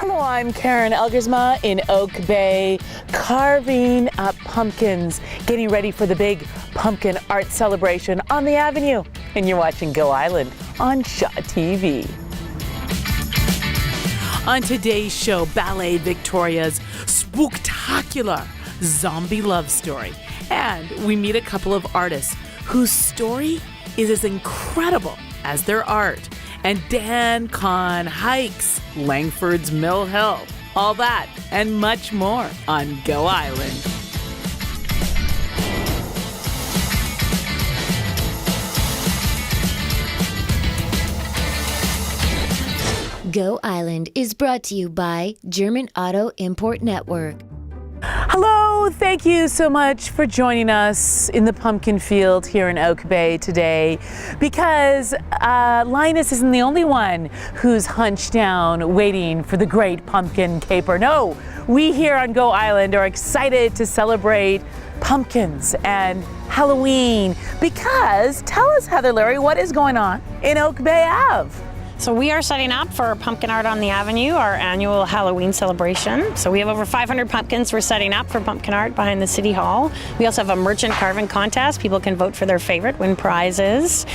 Hello, I'm Karen Elgersma in Oak Bay, carving up pumpkins, getting ready for the big pumpkin art celebration on the Avenue. And you're watching Go Island on Shaw TV. On today's show, Ballet Victoria's spooktacular zombie love story. And we meet a couple of artists whose story is as incredible as their art. And Dan Kahn hikes Langford's Mill Hill. All that and much more on Go Island. Go Island is brought to you by German Auto Import Network. Hello, thank you so much for joining us in the pumpkin field here in Oak Bay today, because Linus isn't the only one who's hunched down waiting for the great pumpkin caper. No, we here on Go Island are excited to celebrate pumpkins and Halloween, because tell us, Heather Leary, what is going on in Oak Bay Ave? So we are setting up for Pumpkin Art on the Avenue, our annual Halloween celebration. So we have over 500 pumpkins we're setting up for pumpkin art behind the City Hall. We also have a merchant carving contest. People can vote for their favorite, win prizes.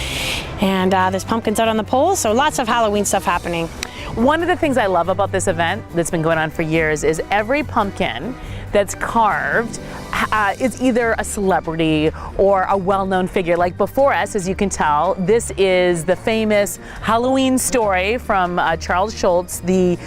And there's pumpkins out on the poles, so lots of Halloween stuff happening. One of the things I love about this event that's been going on for years is every pumpkin that's carved is either a celebrity or a well-known figure. Like before us, as you can tell, this is the famous Halloween story from Charles Schulz, the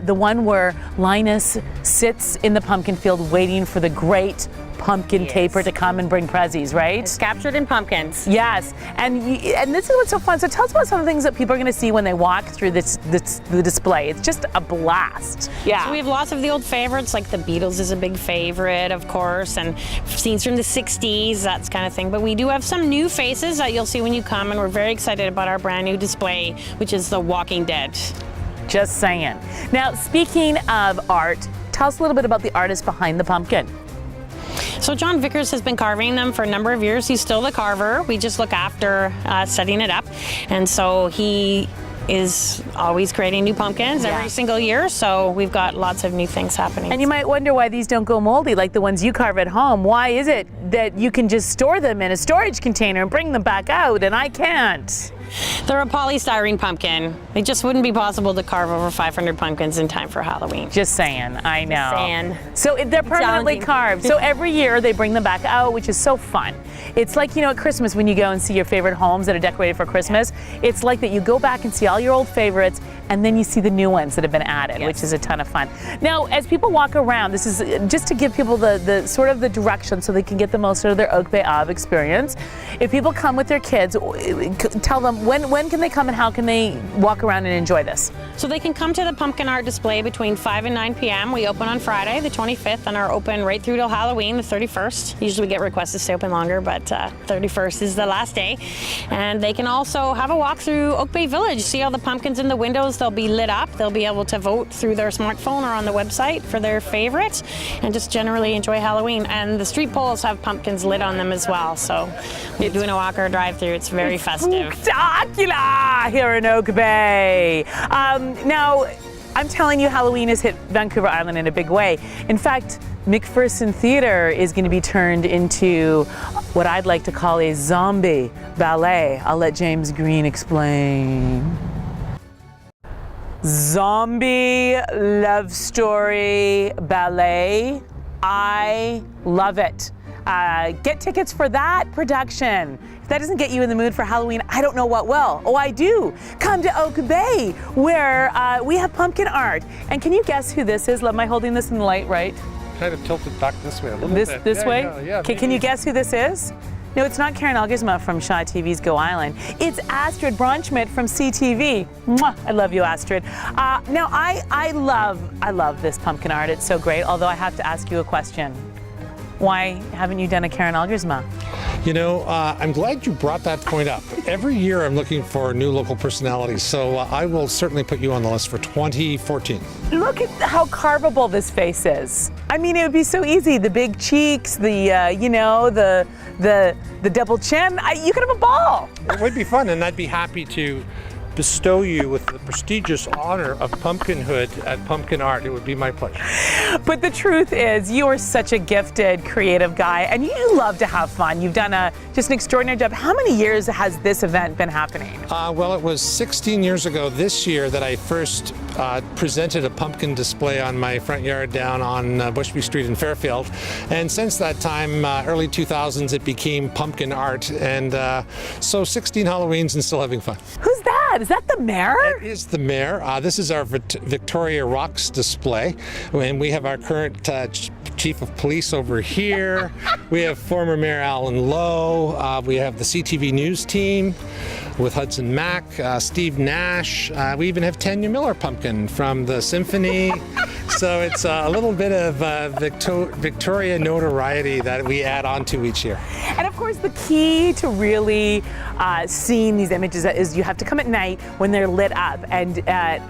one where Linus sits in the pumpkin field waiting for the great pumpkin caper to come and bring prezzies, right? It's captured in pumpkins. Yes, and this is what's so fun. So tell us about some of the things that people are going to see when they walk through the display. It's just a blast. Yeah. So we have lots of the old favorites, like the Beatles is a big favorite, of course, and scenes from the 60s, that kind of thing. But we do have some new faces that you'll see when you come, and we're very excited about our brand new display, which is The Walking Dead. Just saying. Now, speaking of art, tell us a little bit about the artist behind the pumpkin. So John Vickers has been carving them for a number of years. He's still the carver. We just look after setting it up. And so he is always creating new pumpkins every single year. So we've got lots of new things happening. And you might wonder why these don't go moldy like the ones you carve at home. Why is it that you can just store them in a storage container and bring them back out and I can't? They're a polystyrene pumpkin. It just wouldn't be possible to carve over 500 pumpkins in time for Halloween. Just saying, I know. Just saying. So they're permanently carved. So every year they bring them back out, which is so fun. It's like, you know, at Christmas when you go and see your favorite homes that are decorated for Christmas. It's like that you go back and see all your old favorites and then you see the new ones that have been added, which is a ton of fun. Now, as people walk around, this is just to give people the sort of the direction so they can get the most out of their Oak Bay Ave experience. If people come with their kids, tell them when can they come and how can they walk around and enjoy this? So they can come to the pumpkin art display between 5 and 9 p.m. We open on Friday, the 25th, and are open right through till Halloween, the 31st. Usually we get requests to stay open longer, but 31st is the last day. And they can also have a walk through Oak Bay Village, see all the pumpkins in the windows. They'll be lit up. They'll be able to vote through their smartphone or on the website for their favorite and just generally enjoy Halloween. And the street poles have pumpkins lit on them as well. So when you're doing a walk or a drive-through, it's very festive. Spectacular here in Oak Bay. Now, I'm telling you, Halloween has hit Vancouver Island in a big way. In fact, McPherson Theatre is going to be turned into what I'd like to call a zombie ballet. I'll let James Green explain. Zombie love story ballet. I love it. Get tickets for that production. If that doesn't get you in the mood for Halloween, I don't know what will. Oh, I do. Come to Oak Bay, where we have pumpkin art. And can you guess who this is? Am I holding this in the light right? Kind of tilted back this way a little bit. This way? Yeah, okay, can you guess who this is? No, it's not Karen Elgersma from Shaw TV's Go Island. It's Astrid Braunschmidt from CTV. Mwah, I love you, Astrid. Now, I love this pumpkin art. It's so great, although I have to ask you a question. Why haven't you done a Karen Elgersma? You know, I'm glad you brought that point up. Every year I'm looking for new local personalities, so I will certainly put you on the list for 2014. Look at how carvable this face is. I mean, it would be so easy. The big cheeks, the, you know, the double chin. You could have a ball. It would be fun, and I'd be happy to bestow you with the prestigious honor of pumpkinhood at Pumpkin Art, it would be my pleasure. But the truth is, you are such a gifted, creative guy, and you love to have fun. You've done just an extraordinary job. How many years has this event been happening? Well, it was 16 years ago this year that I first presented a pumpkin display on my front yard down on Bushby Street in Fairfield. And since that time, early 2000s, it became Pumpkin Art. And so 16 Halloweens and still having fun. Who's that? Is that the mayor? That is the mayor. This is our Victoria Rocks display. And we have our current chief of police over here. We have former Mayor Alan Lowe. We have the CTV News team with Hudson Mack, Steve Nash. We even have Tanya Miller pumpkin from the symphony. So it's a little bit of Victoria notoriety that we add on to each year. And of course, the key to really seeing these images is you have to come at night when they're lit up. And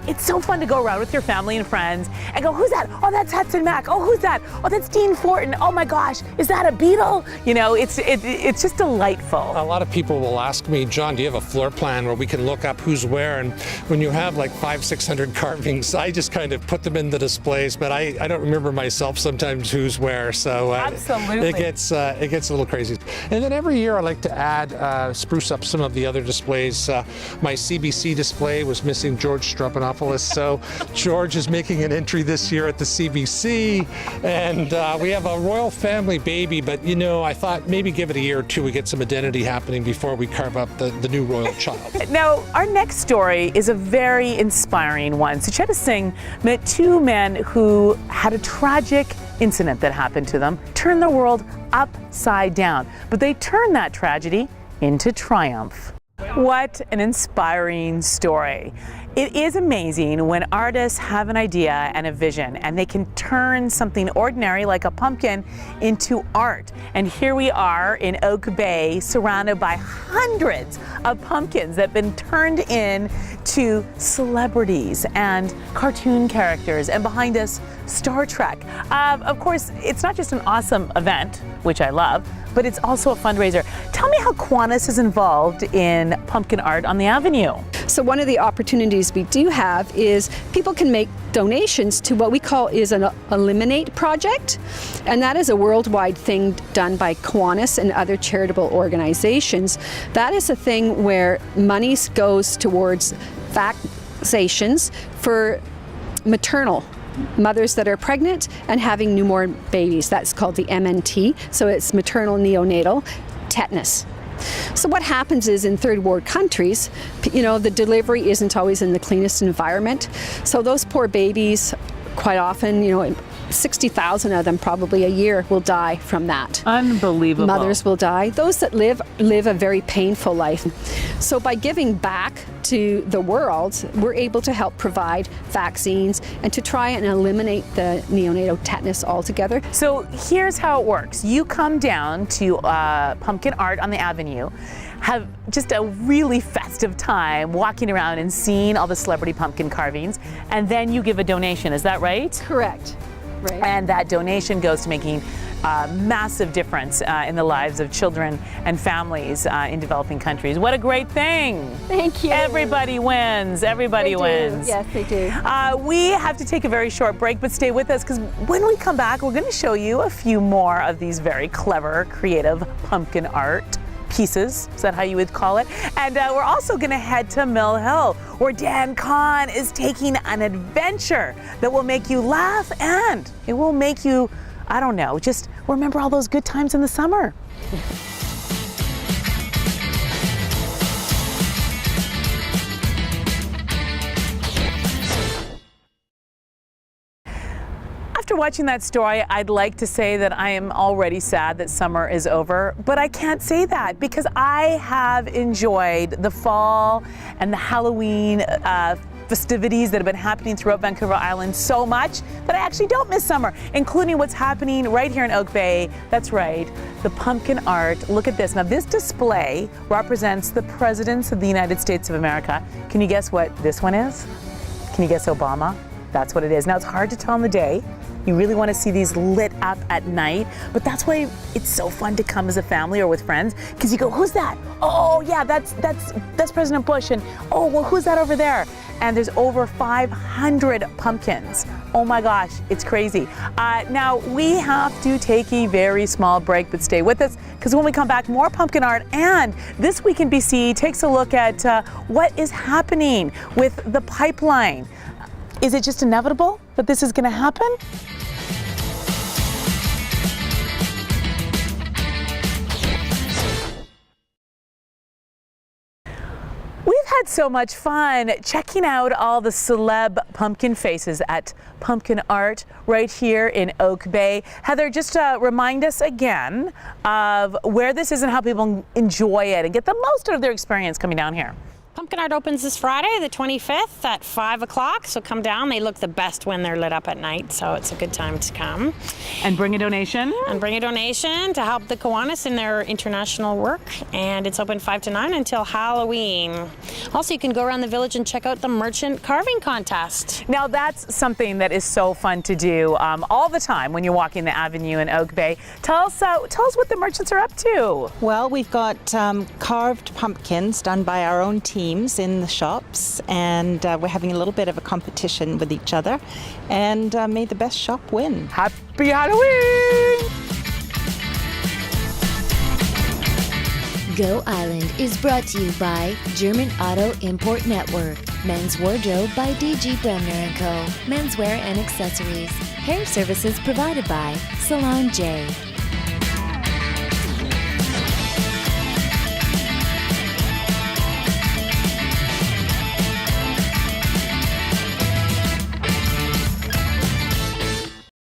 it's so fun to go around with your family and friends and go, who's that? Oh, that's Hudson Mack. Oh, who's that? Oh, that's Dean Fortin. Oh my gosh, is that a beetle? You know, it's just delightful. A lot of people will ask me, John, do you have a floor plan where we can look up who's where? And when you have like 500-600 carvings, I just kind of put them in the displays, but I don't remember myself sometimes who's where. So absolutely, it gets a little crazy. And then every year I like to add, spruce up some of the other displays. My CBC display was missing George Stropanopoulos, so George is making an entry this year at the CBC. And we have a royal family baby, but you know, I thought maybe give it a year or two, we get some identity happening before we carve up the new royal child. Now, our next story is a very inspiring one. Sucheta Singh met two men who had a tragic incident that happened to them, turned their world upside down. But they turned that tragedy into triumph. What an inspiring story. It is amazing when artists have an idea and a vision and they can turn something ordinary like a pumpkin into art. And here we are in Oak Bay, surrounded by hundreds of pumpkins that have been turned into celebrities and cartoon characters, and behind us, Star Trek. Of course, it's not just an awesome event, which I love, but it's also a fundraiser. Tell me how Kiwanis is involved in pumpkin art on the Avenue. So one of the opportunities we do have is people can make donations to what we call is an Eliminate project, and that is a worldwide thing done by Kiwanis and other charitable organizations. That is a thing where money goes towards vaccinations for maternal mothers that are pregnant and having newborn babies. That's called the MNT, so it's maternal neonatal tetanus. So what happens is in third world countries, you know, the delivery isn't always in the cleanest environment. So those poor babies, quite often, you know, 60,000 of them probably a year will die from that. Unbelievable. Mothers will die. Those that live a very painful life. So by giving back to the world, we're able to help provide vaccines and to try and eliminate the neonatal tetanus altogether. So here's how it works. You come down to Pumpkin Art on the Avenue, have just a really festive time walking around and seeing all the celebrity pumpkin carvings, and then you give a donation. Is that right? Correct. Right. And that donation goes to making a massive difference in the lives of children and families in developing countries. What a great thing. Thank you. Everybody wins. Everybody wins. Yes, they do. We have to take a very short break, but stay with us because when we come back, we're going to show you a few more of these very clever, creative pumpkin art pieces. Is that how you would call it? And we're also going to head to Mill Hill, where Dan Kahn is taking an adventure that will make you laugh, and it will make you, I don't know, just remember all those good times in the summer. After watching that story, I'd like to say that I am already sad that summer is over, but I can't say that because I have enjoyed the fall and the Halloween festivities that have been happening throughout Vancouver Island so much that I actually don't miss summer, including what's happening right here in Oak Bay. That's right, the pumpkin art. Look at this. Now, this display represents the presidents of the United States of America. Can you guess what this one is? Can you guess Obama? That's what it is. Now, it's hard to tell in the day. You really want to see these lit up at night, but that's why it's so fun to come as a family or with friends, because you go, who's that? Oh yeah, that's President Bush, and oh, well, who's that over there? And there's over 500 pumpkins. Oh my gosh, it's crazy. Now, we have to take a very small break, but stay with us, because when we come back, more pumpkin art. And This Week in BC takes a look at what is happening with the pipeline. Is it just inevitable that this is going to happen? We've had so much fun checking out all the celeb pumpkin faces at Pumpkin Art right here in Oak Bay. Heather, just remind us again of where this is and how people enjoy it and get the most out of their experience coming down here. Pumpkin Art opens this Friday, the 25th at 5 o'clock. So come down. They look the best when they're lit up at night. So it's a good time to come. And bring a donation. And bring a donation to help the Kiwanis in their international work. And it's open 5 to 9 until Halloween. Also, you can go around the village and check out the merchant carving contest. Now, that's something that is so fun to do all the time when you're walking the avenue in Oak Bay. Tell us what the merchants are up to. Well, we've got carved pumpkins done by our own teams in the shops, and we're having a little bit of a competition with each other, and may the best shop win. Happy Halloween! Go Island is brought to you by German Auto Import Network. Men's Wardrobe by DG Bremner & Co. Menswear and accessories. Hair services provided by Salon J.